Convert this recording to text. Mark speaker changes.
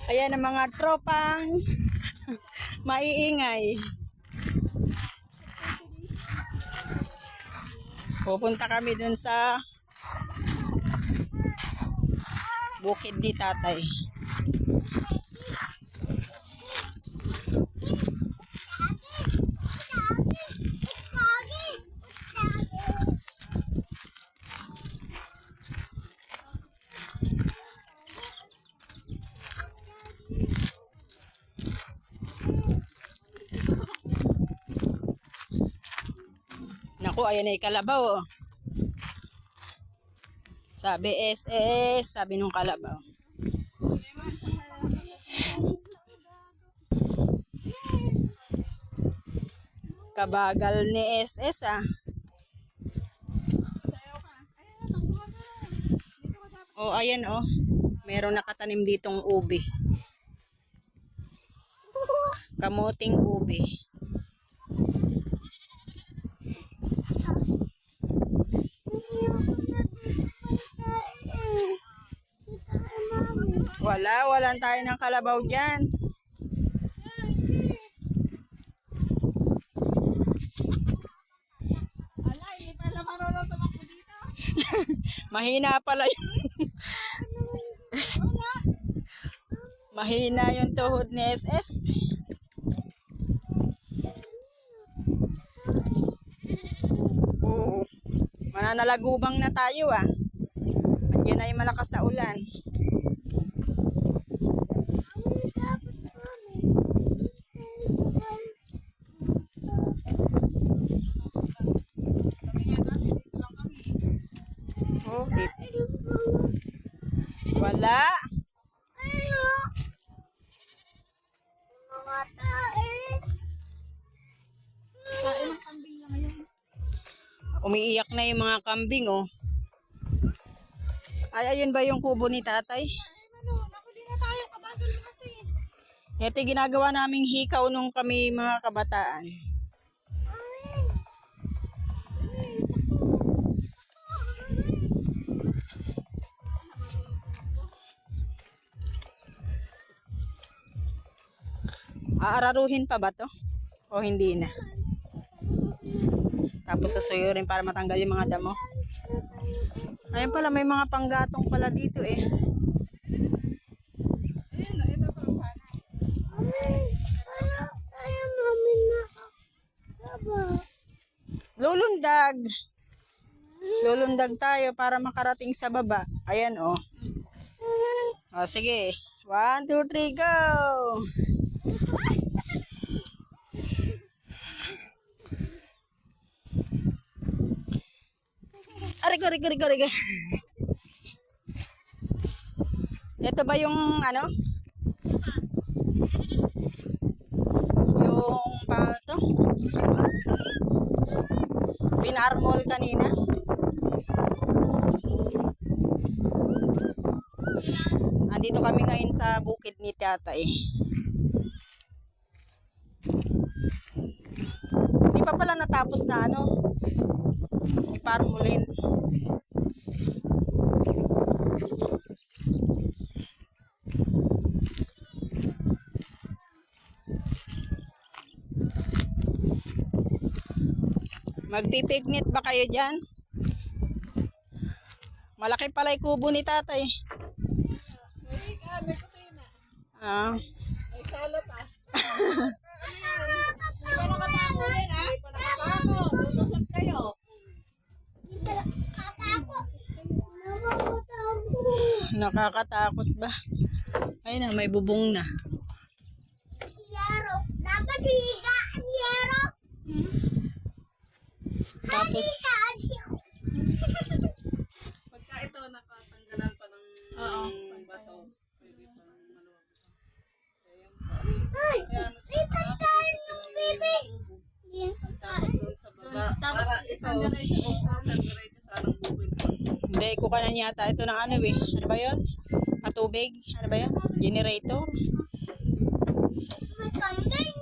Speaker 1: Ayan ang mga tropang maiingay. Pupunta kami dun sa bukid ni tatay. Naku, ayan ay kalabaw. Oh. Sabi SS, sabi nung kalabaw. Kabagal ni SS ah. Oh, ayan oh. Meron nakatanim ditong ubi. Kamuting ubi. Walang tayo ng kalabaw dyan.
Speaker 2: Ala, hindi pala marunong tumakbo dito.
Speaker 1: Mahina pala yun. Mahina yung tuhod ni SS. Oo. Mananalagubang na tayo ah. Andiyan na yung malakas na ulan. Okay. Wala. Umiiyak na yung mga kambing oh. Ay, ayun ba yung kubo ni tatay? Ito ginagawa naming hikaw nung kami mga kabataan. Aararuhin pa ba to? O hindi na? Tapos susuyurin para matanggal yung mga damo. Ayun pala, may mga panggatong pala dito eh. Lulundag. Lulundag tayo para makarating sa baba. Ayan oh. O sige. 1, 2, 3, go! Arigo. Ito ba yung ano? Yung palto? Pinarmol kanina? Andito kami ngayon sa bukid ni tatay. Hindi pa pala natapos na ano? Iparmulin. Magpipignet ba kayo dyan? Malaki pala yung kubo ni tatay.
Speaker 2: May kusina.
Speaker 1: Ah.
Speaker 2: May solo pa. Hindi pa nakatago yun ha? Hindi pa nakatago. Tutusot kayo.
Speaker 1: Nakakatakot ba? Ay na, may bubong na.
Speaker 3: Yero. Dapat higa ang yero.
Speaker 1: Tapos,
Speaker 2: Pagka ito, nakatanggalan pa ng pangbato. Pwede pa maluwag.
Speaker 3: Ay, may pagkain ng bebe.
Speaker 2: Tapos doon sa baba. Tapos isang diretso sa anong bukid.
Speaker 1: hindi ko kanan yata ito ng ano eh. Ano ba yun? Patubig? Ano ba yun? Generator?
Speaker 3: May kambing.